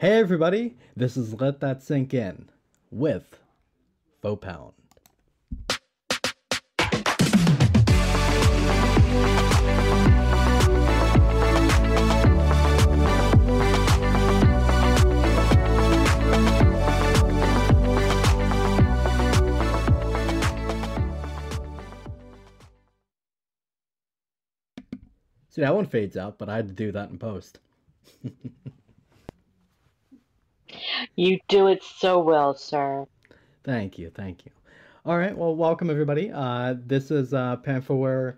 Hey everybody, this is Let That Sink In with FoePound. See, that one fades out, but I had to do that in post. You do it so well, sir. Thank you, thank you. All right, well, welcome everybody. This is Panfurware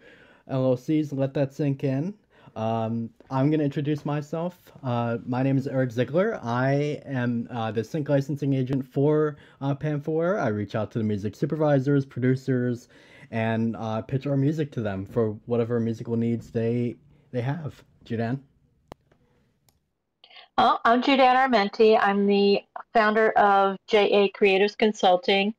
LLC's Let That Sink In. I'm going to introduce myself. My name is Eric Ziegler. I am the sync licensing agent for Panfurware. I reach out to the music supervisors, producers, and pitch our music to them for whatever musical needs they have. Judan? I'm Judan Armenti. I'm the founder of JA Creatives Consulting.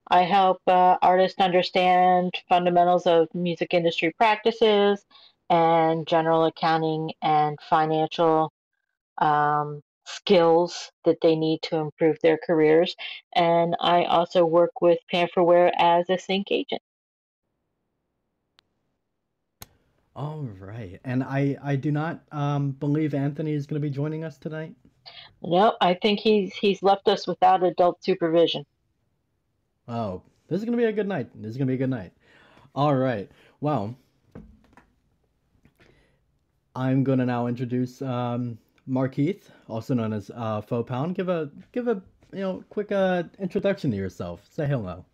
I help artists understand fundamentals of music industry practices and general accounting and financial skills that they need to improve their careers. And I also work with Panfurware as a sync agent. All right. And I do not believe Anthony is going to be joining us tonight. Nope, I think he's left us without adult supervision. Oh, this is going to be a good night. This is going to be a good night. All right. Well, I'm going to now introduce Markeith, also known as FoePound. Give a quick introduction to yourself. Say hello.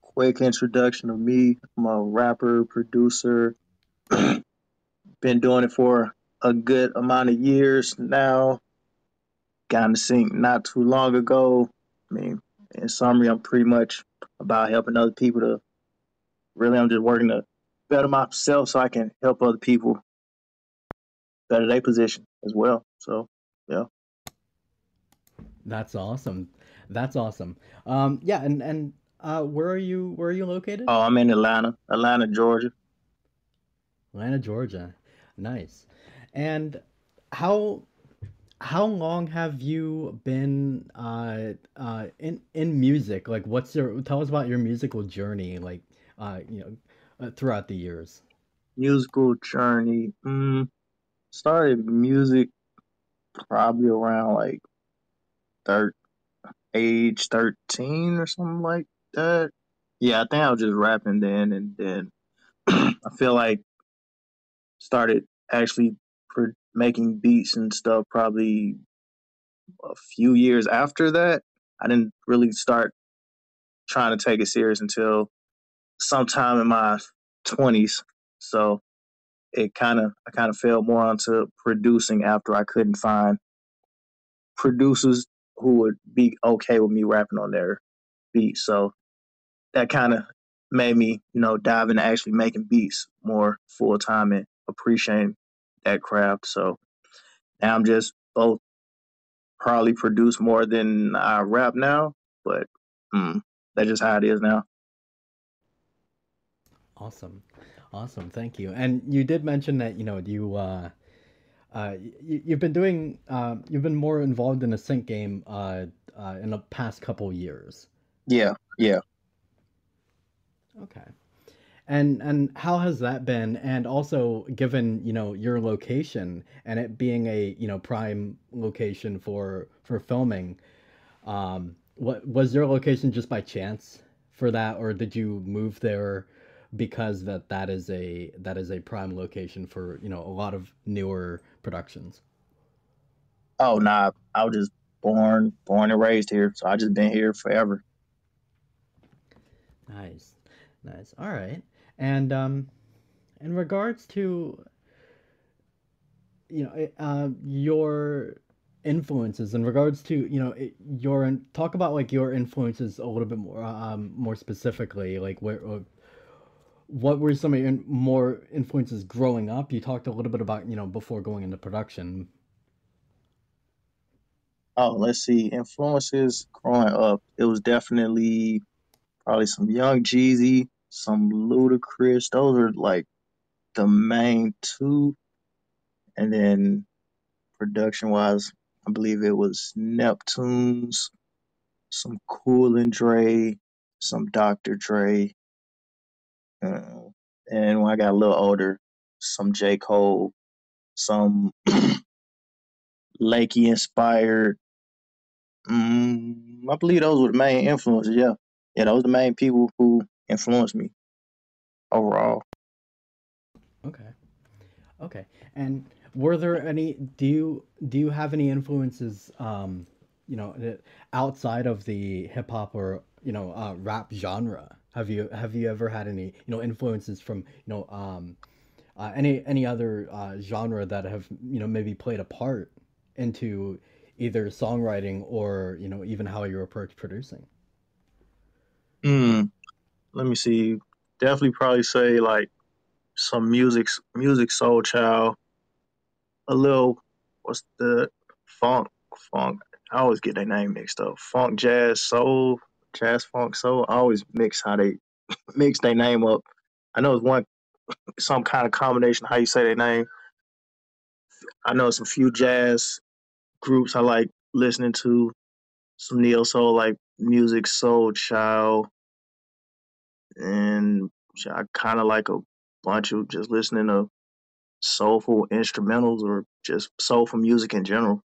Quick introduction of me. I'm a rapper, producer. Been doing it for a good amount of years now. Got into sync not too long ago. I mean, in summary, I'm pretty much about helping other people to really, I'm just working to better myself so I can help other people better their position as well. So, yeah. That's awesome. That's awesome. Yeah, and where are you located? Oh, I'm in Atlanta, Georgia. Atlanta, Georgia. Nice. And how how long have you been in music? Like, what's your tell us about your musical journey, like throughout the years. Musical journey. Started music probably around like third age 13 or something like that. Yeah, I think I was just rapping then, and then I feel like started actually making beats and stuff probably a few years after that. I didn't really start trying to take it serious until sometime in my 20s. So I kind of fell more onto producing after I couldn't find producers who would be okay with me rapping on their beats. So that kind of made me, dive into actually making beats more full time and appreciating that craft. So now I'm just both probably produce more than I rap now, but that's just how it is now. Awesome, awesome. Thank you. And you did mention that you've been more involved in the sync game in the past couple years. Yeah, yeah. Okay. And how has that been? And also, given your location and it being a prime location for filming, what was your location just by chance for that, or did you move there because that is a prime location for a lot of newer productions? Oh nah, I was just born and raised here, so I just been here forever. Nice, nice. All right. And in regards to your influences, in regards to your talk about like your influences a little bit more specifically, like what were some of your more influences growing up? You talked a little bit about before going into production. Oh, let's see, influences growing up. It was definitely probably some Young Jeezy, some Ludacris. Those are like the main two, and then production wise. I believe it was Neptune's, some Cool and Dre, some Dr. Dre, uh, and when I got a little older, some J. Cole, some Lakey inspired. I believe those were the main influences. Yeah, yeah, those were the main people who influenced me overall. Okay. Okay. And were there any do you have any influences outside of the hip hop or rap genre? Have you ever had any, influences from, any other genre that have, maybe played a part into either songwriting or, even how you approach producing? Mm, Let me see. Definitely probably say like some music soul child, a little what's the funk funk. I always get their name mixed up. Funk jazz soul, jazz funk soul. I always mix how they mix their name up. I know it's one some kind of combination of how you say their name. I know it's a few jazz groups I like listening to. Some neo soul like music soul child, and I kind of like a bunch of just listening to soulful instrumentals or just soulful music in general.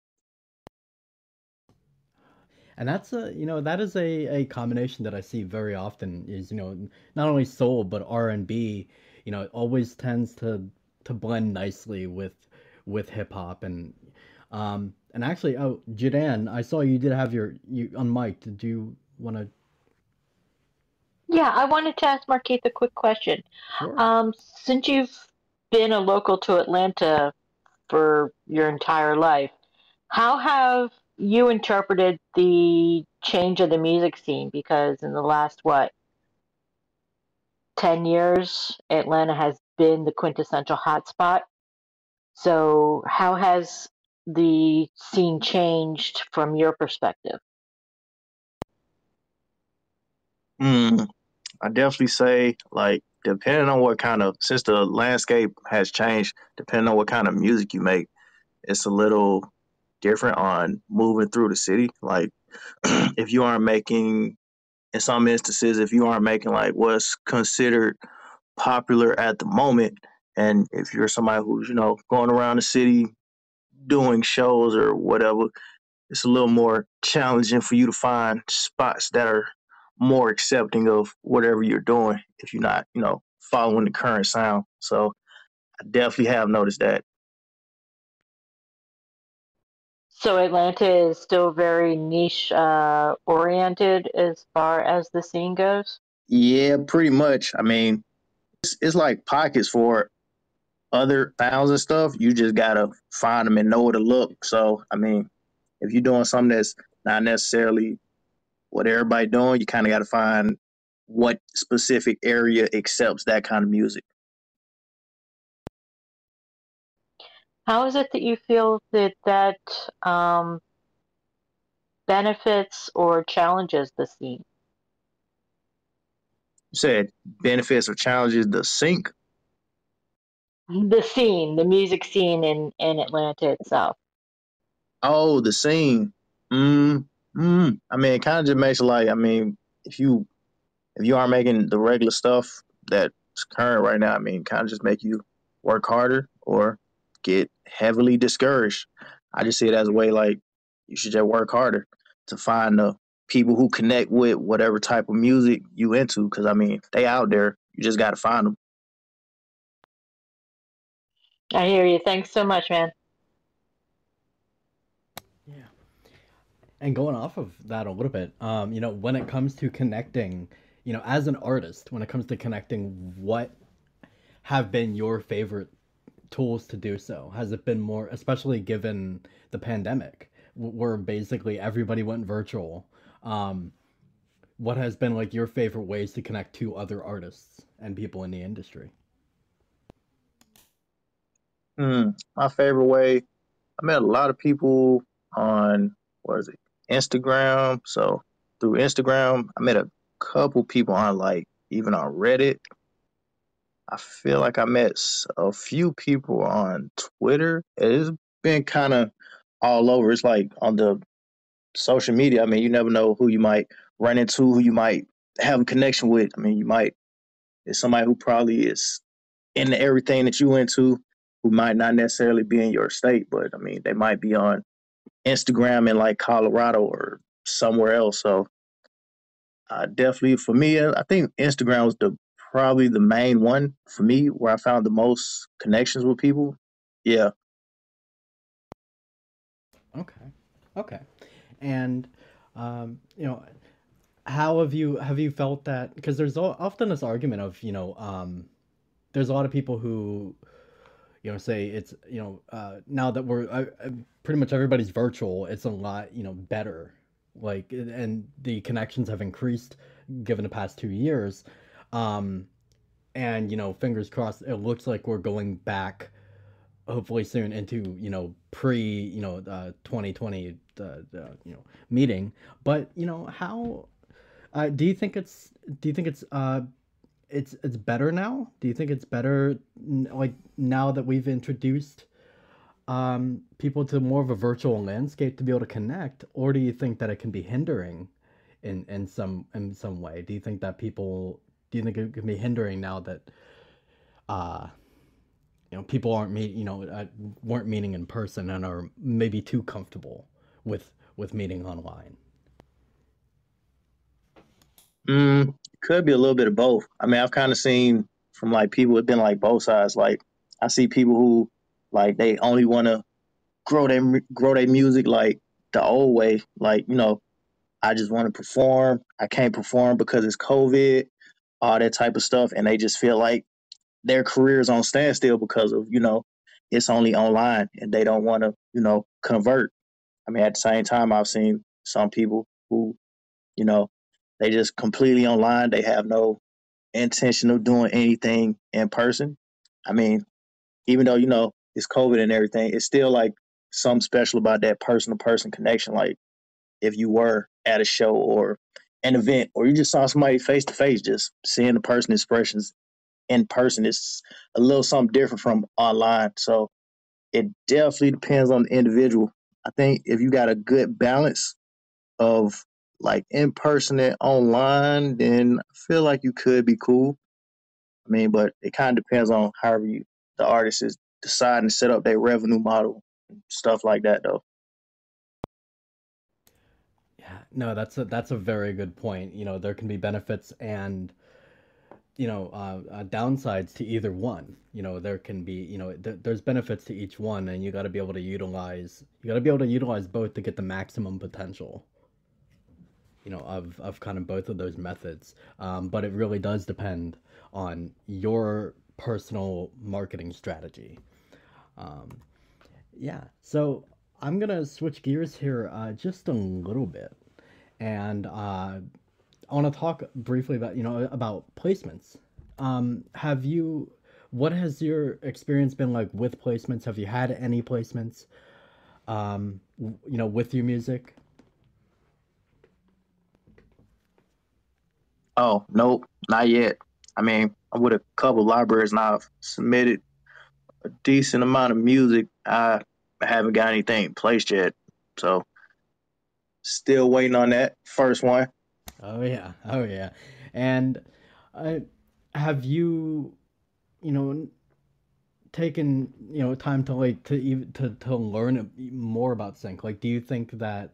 And that's that is a combination that I see very often is, not only soul but R&B, it always tends to blend nicely with hip hop and actually, oh, Jadan, I saw you did have you on mic. Did you want to? Yeah, I wanted to ask Markeith a quick question. Sure. Since you've been a local to Atlanta for your entire life, how have you interpreted the change of the music scene? Because in the last, what, 10 years, Atlanta has been the quintessential hotspot. So, how has the scene changed from your perspective? Mm, I definitely say like depending on what kind of since the landscape has changed, depending on what kind of music you make, it's a little different on moving through the city. Like if you aren't making in some instances, if you aren't making like what's considered popular at the moment, and if you're somebody who's going around the city doing shows or whatever, it's a little more challenging for you to find spots that are more accepting of whatever you're doing if you're not following the current sound. So I definitely have noticed that. So, Atlanta is still very niche oriented as far as the scene goes. Yeah, pretty much. I mean, it's like pockets for other sounds and stuff. You just gotta find them and know where to look. So I mean, if you're doing something that's not necessarily what everybody doing, you kind of got to find what specific area accepts that kind of music. How is it that you feel that um, benefits or challenges the scene? You said benefits or challenges the sync. The scene, the music scene in Atlanta itself. Oh, the scene. I mean, it kind of just makes it like, I mean, if you if you aren't making the regular stuff that's current right now, I mean, kind of just make you work harder or get heavily discouraged. I just see it as a way like you should just work harder to find the people who connect with whatever type of music you into. Because I mean, they out there. You just got to find them. I hear you. Thanks so much, man. Yeah. And going off of that a little bit, when it comes to connecting, as an artist, when it comes to connecting, what have been your favorite tools to do so? Has it been more, especially given the pandemic, where basically everybody went virtual? Um, what has been like your favorite ways to connect to other artists and people in the industry? My favorite way. I met a lot of people on what is it, Instagram. So through Instagram, I met a couple people on like even on Reddit. I feel like I met a few people on Twitter. It's been kind of all over. It's like on the social media. I mean, you never know who you might run into, who you might have a connection with. I mean, you might it's somebody who probably is into everything that you into, who might not necessarily be in your state, but I mean, they might be on Instagram in like Colorado or somewhere else. So definitely for me, I think Instagram was the probably the main one for me where I found the most connections with people. Yeah. Okay. Okay. And you know, how have you felt that? Because there's often this argument of there's a lot of people who say it's now that we're pretty much everybody's virtual, it's a lot better, like, and the connections have increased given the past 2 years, um and fingers crossed, it looks like we're going back hopefully soon into pre 2020 meeting. But how do you think it's better now? Do you think it's better like now that we've introduced people to more of a virtual landscape to be able to connect, or do you think that it can be hindering in some way? Do you think it can be hindering now that uh people weren't meeting in person and are maybe too comfortable with meeting online? Could be a little bit of both. I mean, I've kind of seen from like people, it's been like both sides. Like I see people who like they only want to grow their music like the old way. Like I just want to perform. I can't perform because it's COVID, all that type of stuff, and they just feel like their careers on standstill because of it's only online, and they don't want to convert. I mean, at the same time, I've seen some people who you know they just completely online. They have no intention of doing anything in person. I mean, even though it's COVID and everything, it's still like something special about that person to person connection. Like if you were at a show or an event, or you just saw somebody face to face, just seeing the person expressions in person is a little something different from online. So it definitely depends on the individual. I think if you got a good balance of like in person and online, then I feel like you could be cool. I mean, but it kind of depends on however the artist is deciding to set up their revenue model and stuff like that, though. Yeah, no, that's a very good point. There can be benefits and downsides to either one. There can be there's benefits to each one, and you got to be able to utilize both to get the maximum potential of kind of both of those methods. But it really does depend on your personal marketing strategy. um, yeah, so I'm gonna switch gears here just a little bit, and I want to talk briefly about placements. Have you What has your experience been like with placements? Have you had any placements with your music? Oh, nope, not yet. I mean, I'm with a couple libraries and I've submitted a decent amount of music. I haven't got anything placed yet. So still waiting on that first one. Oh yeah, oh yeah. And uh, have you you know taken time to like to even to learn more about sync? Like, do you think that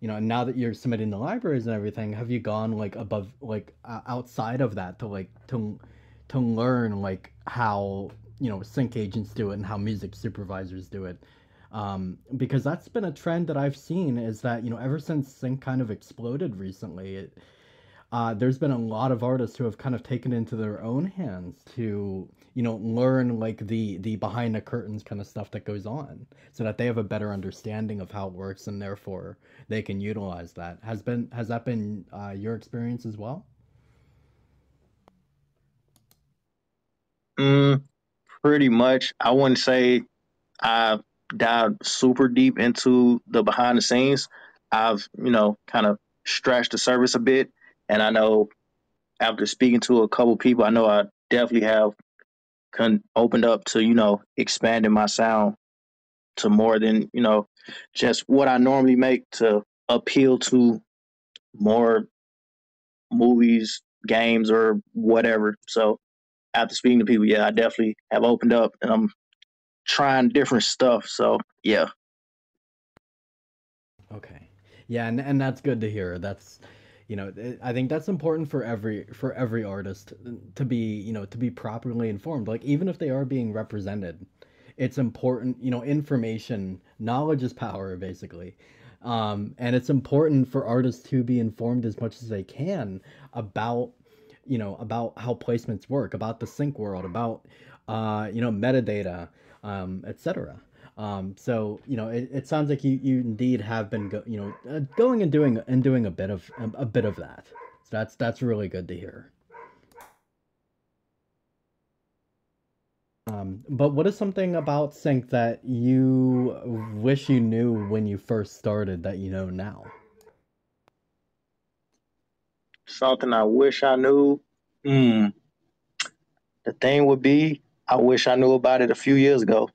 now that you're submitting the libraries and everything, have you gone like above, like outside of that, to like to learn like how sync agents do it and how music supervisors do it? Because that's been a trend that I've seen, is that ever since sync kind of exploded recently, there's been a lot of artists who have kind of taken into their own hands to learn like the behind the curtains kind of stuff that goes on, so that they have a better understanding of how it works, and therefore they can utilize that. Has that been your experience as well? Mm, Pretty much. I wouldn't say I've dived super deep into the behind the scenes. I've, kind of scratched the surface a bit. And I know after speaking to a couple people, I know I definitely have opened up to, expanding my sound to more than, just what I normally make to appeal to more movies, games, or whatever. So after speaking to people, yeah, I definitely have opened up and I'm trying different stuff. So yeah. Okay. Yeah, and that's good to hear. That's, I think that's important for every artist to be, to be properly informed. Like even if they are being represented, it's important, information, knowledge is power basically. And it's important for artists to be informed as much as they can about, about how placements work, about the sync world, about metadata, etc. So it sounds like you indeed have been going and doing a bit of that. So that's really good to hear. But what is something about sync that you wish you knew when you first started that you know now? Something I wish I knew. Hmm. The thing would be, I wish I knew about it a few years ago,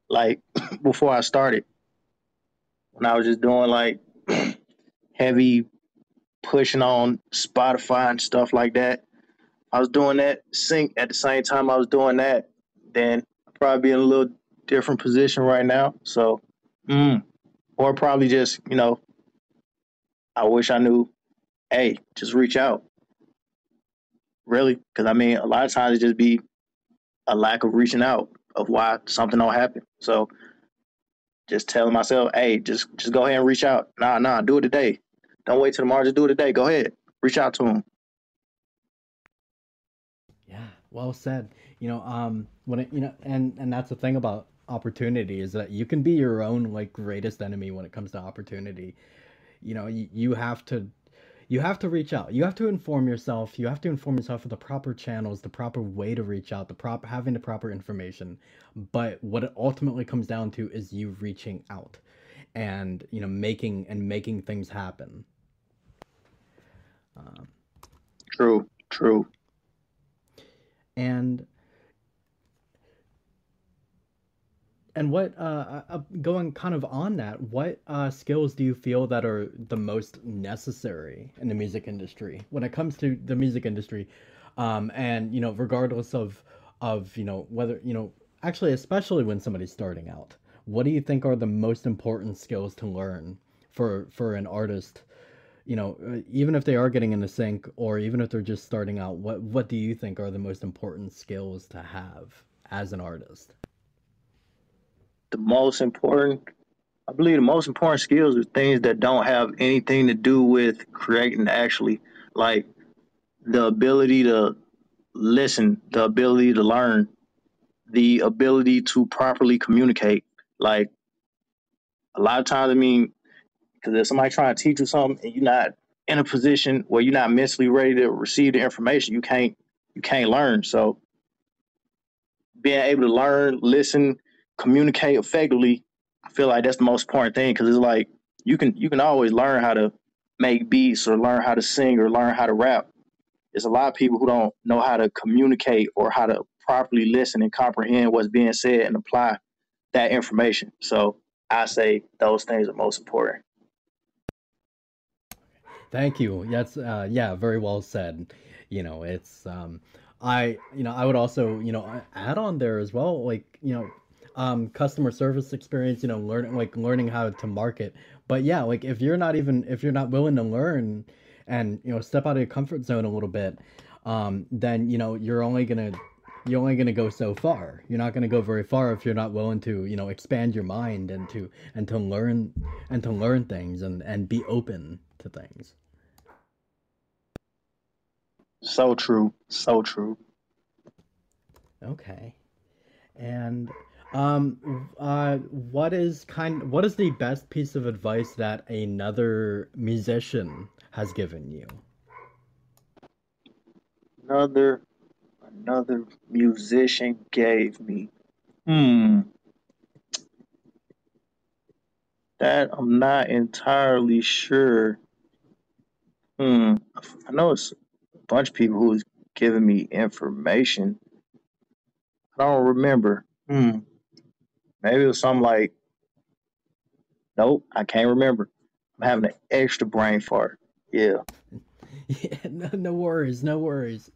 like before I started, when I was just doing like heavy pushing on Spotify and stuff like that. I was doing that sync at the same time I was doing that. Then I'd probably be in a little different position right now. So, mm, or probably just, I wish I knew, hey, just reach out, really. Because I mean, a lot of times it just be a lack of reaching out of why something don't happen. So just telling myself, hey, just go ahead and reach out. Nah, do it today. Don't wait till tomorrow. Just do it today. Go ahead, reach out to them. Yeah, well said. When it, and that's the thing about opportunity is that you can be your own like greatest enemy when it comes to opportunity. You have to reach out. You have to inform yourself. You have to inform yourself of the proper channels, the proper way to reach out, the proper having the proper information. But what it ultimately comes down to is you reaching out and making things happen. True. And what going kind of on that, what skills do you feel that are the most necessary in the music industry when it comes to the music industry, and regardless of whether actually especially when somebody's starting out, what do you think are the most important skills to learn for an artist? Even if they are getting into sync or even if they're just starting out, what do you think are the most important skills to have as an artist? The most important, I believe, the most important skills are things that don't have anything to do with creating actually, like the ability to listen, the ability to learn, the ability to properly communicate. Like a lot of times, I mean, because if somebody trying to teach you something and you're not in a position where you're not mentally ready to receive the information, you can't learn. So being able to learn, listen, communicate effectively, I feel like that's the most important thing because it's like you can always learn how to make beats or learn how to sing or learn how to rap. There's a lot of people who don't know how to communicate or how to properly listen and comprehend what's being said and apply that information. So I say those things are most important. Thank you. That's yeah, very well said. It's I would also, add on there as well, like, customer service experience, learning how to market. But yeah, like if you're not willing to learn and, step out of your comfort zone a little bit, then, you're only gonna go so far. You're not gonna go very far if you're not willing to, expand your mind and to learn things and be open to things. So true. So true. Okay. And what is the best piece of advice that another musician has given you? Another another musician gave me. Hmm. That I'm not entirely sure. Hmm. I know it's a bunch of people who's giving me information. I don't remember. Hmm. Maybe it was something like Nope, I can't remember. I'm having an extra brain fart. Yeah. Yeah, no worries, no worries.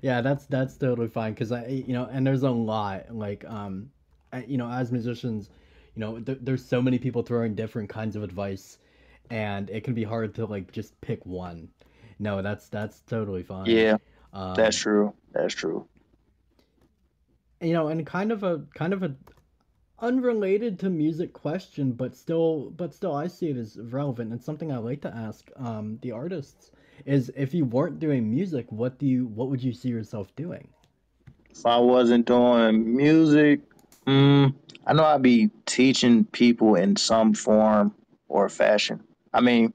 Yeah, that's totally fine because and there's a lot like as musicians, there's so many people throwing different kinds of advice, and it can be hard to like just pick one. No, that's totally fine. Yeah, that's Um, true. That's true. and kind of a unrelated to music question, but still I see it as relevant. It's something I like to ask the artists is if you weren't doing music, what would you see yourself doing? If I wasn't doing music, I know I'd be teaching people in some form or fashion. I mean,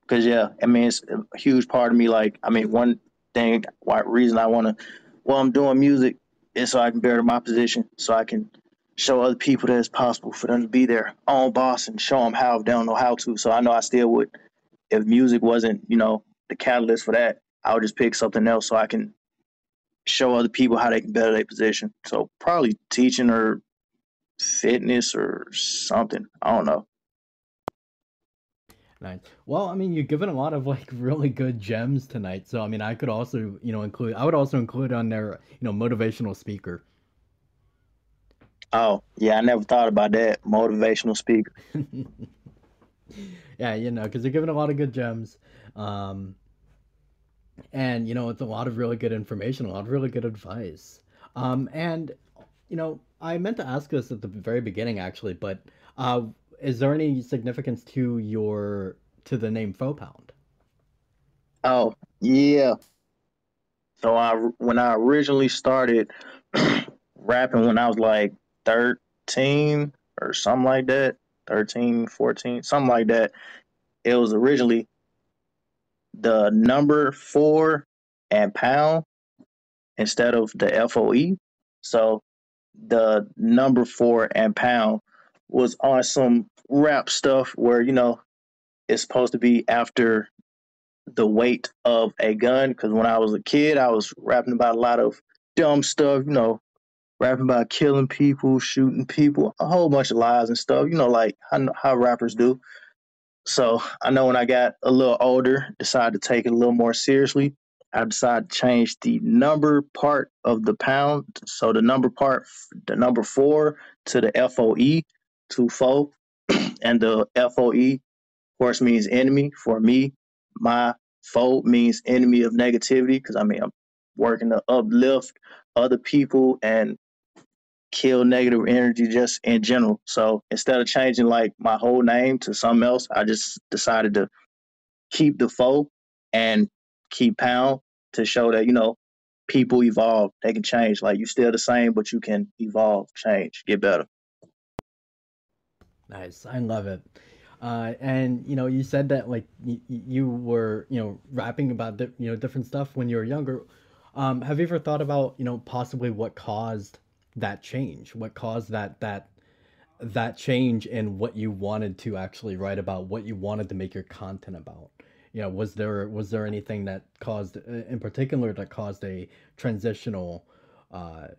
because yeah, I mean it's a huge part of me. Like, I mean, one thing, why reason I want to, well, I'm doing music is so I can better my position, so I can show other people that it's possible for them to be their own boss and show them how if they don't know how to. So I know I still would, if music wasn't, the catalyst for that, I would just pick something else so I can show other people how they can better their position. So probably teaching or fitness or something. I don't know. Nice. Well, I mean, you're given a lot of like really good gems tonight. So I mean, I could also, include. I would also include on there, motivational speaker. Oh yeah, I never thought about that. Motivational speaker. Yeah, because you're given a lot of good gems, um, and it's a lot of really good information, a lot of really good advice. And I meant to ask this at the very beginning, actually, but uh, is there any significance to the name FoePound? Oh yeah. So when I originally started rapping when I was like 13 or something like that, 13, 14, something like that. It was originally the number 4 and pound instead of the FOE. So the number 4 and pound was on some rap stuff where, it's supposed to be after the weight of a gun. Because when I was a kid, I was rapping about a lot of dumb stuff, rapping about killing people, shooting people, a whole bunch of lies and stuff, like how rappers do. So I know when I got a little older, decided to take it a little more seriously. I decided to change the number part of the pound. So the number part, the number 4 to the FOE to Faux. And the FOE, of course, means enemy for me. My Faux means enemy of negativity because I mean, I'm working to uplift other people and kill negative energy just in general. So instead of changing like my whole name to something else, I just decided to keep the Faux and keep pound to show that, people evolve. They can change. Like you still the same, but you can evolve, change, get better. Nice. I love it. And you said that like you were rapping about different stuff when you were younger. Have you ever thought about possibly what caused that change? What caused that change in what you wanted to actually write about? What you wanted to make your content about? Was there anything that caused in particular that caused a transitional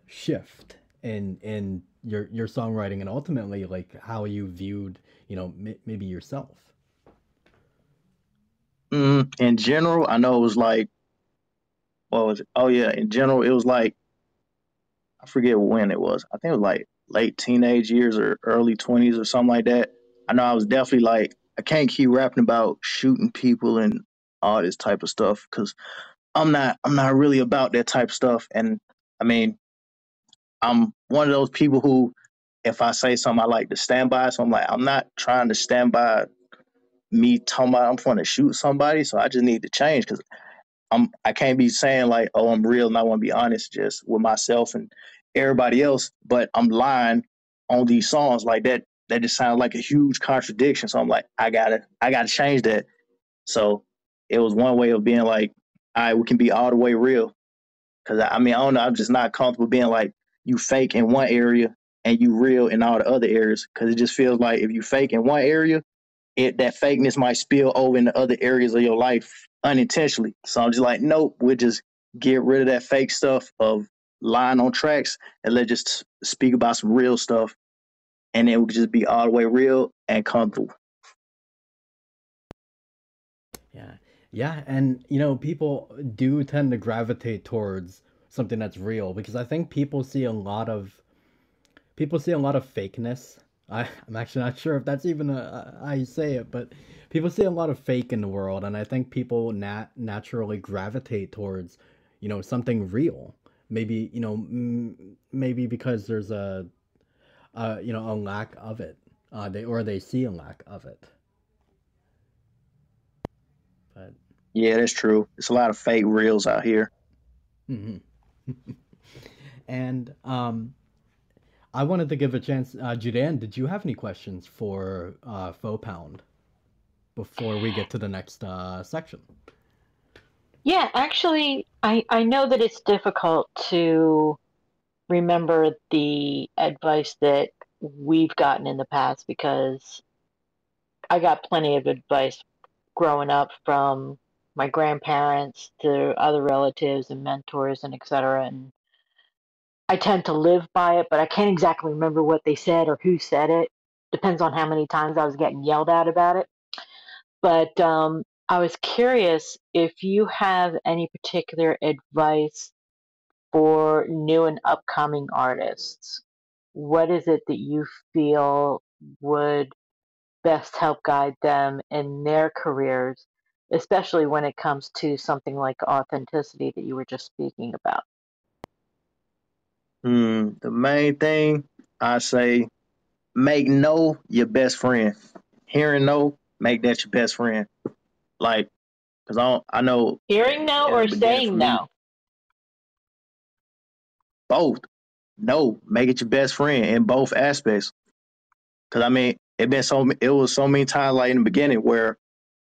shift in your songwriting and ultimately like how you viewed maybe yourself? In general, I know it was like, what was it? Oh yeah, in general, it was like, I forget when it was. I think it was like late teenage years or early 20s or something like that. I know I was definitely like, I can't keep rapping about shooting people and all this type of stuff because I'm not really about that type of stuff. And I mean, I'm one of those people who, if I say something, I like to stand by. So I'm like, I'm not trying to stand by me talking about I'm trying to shoot somebody. So I just need to change because I can't be saying like, oh, I'm real and I want to be honest just with myself and everybody else, but I'm lying on these songs like that. That just sounds like a huge contradiction. So I'm like, I gotta change that. So it was one way of being like, all right, we can be all the way real. Cause I mean, I don't know, I'm just not comfortable being like you fake in one area and you real in all the other areas. Cause it just feels like if you fake in one area, that fakeness might spill over into other areas of your life unintentionally. So I'm just like, nope, we'll just get rid of that fake stuff of lying on tracks and let's just speak about some real stuff and it would just be all the way real and comfortable. Yeah. Yeah, and people do tend to gravitate towards something that's real because I think people see a lot of fakeness. I'm actually not sure if that's even how you say it, but people see a lot of fake in the world, and I think people naturally gravitate towards, something real. Maybe, maybe because there's a lack of it. They see a lack of it. But Yeah, that's true. It's a lot of fake reels out here. mhm. And I wanted to give a chance. Judan, did you have any questions for FoePound before we get to the next section? Yeah, actually, I know that it's difficult to remember the advice that we've gotten in the past because I got plenty of advice growing up from my grandparents to other relatives and mentors and etc. And I tend to live by it, but I can't exactly remember what they said or who said it. Depends on how many times I was getting yelled at about it. But I was curious if you have any particular advice for new and upcoming artists. What is it that you feel would best help guide them in their careers, especially when it comes to something like authenticity that you were just speaking about? The main thing I say, make no your best friend. Hearing no, make that your best friend. Like, cause I know Hearing no at the or beginning for saying me, no? both. No, make it your best friend in both aspects. Cause I mean, it was so many times like in the beginning where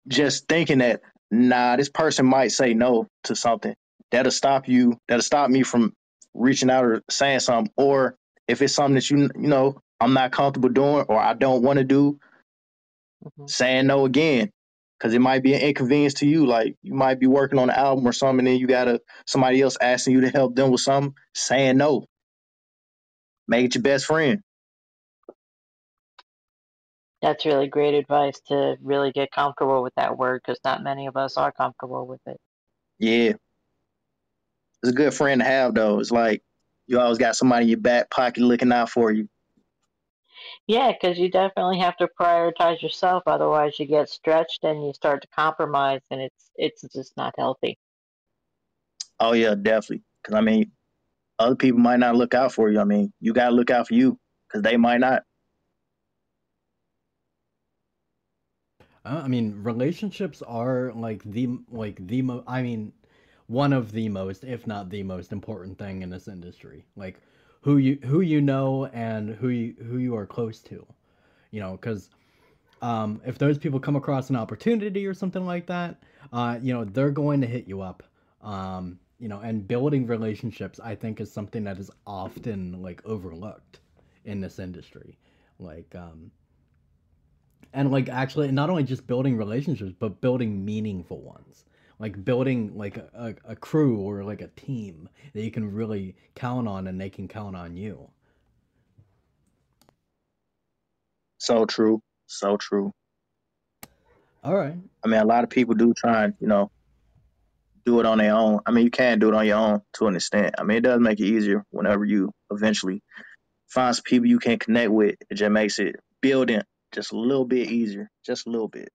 just thinking that this person might say no to something that'll stop me from reaching out or saying something, or if it's something that I'm not comfortable doing or I don't want to do, Hmm. saying no again, because it might be an inconvenience to you. Like you might be working on an album or something, and then you got somebody else asking you to help them with something. Saying no, make it your best friend. That's really great advice to really get comfortable with that word because not many of us are comfortable with it. Yeah, it's a good friend to have though. It's like you always got somebody in your back pocket looking out for you. Yeah, because you definitely have to prioritize yourself, otherwise you get stretched and you start to compromise, and it's just not healthy. Oh yeah, definitely. Because I mean, other people might not look out for you. I mean, you got to look out for you because they might not. I mean, relationships are I mean, one of the most, if not the most important thing in this industry. Like who you know and who you are close to. Because if those people come across an opportunity or something like that, they're going to hit you up. And building relationships, I think, is something that is often like overlooked in this industry. Like, and like actually not only just building relationships but building meaningful ones, like building like a crew or like a team that you can really count on and they can count on you. So true. So true. All right. I mean, a lot of people do try and, do it on their own. I mean, you can do it on your own to an extent. I mean, it does make it easier whenever you eventually find some people you can connect with. It just makes it building just a little bit easier, just a little bit.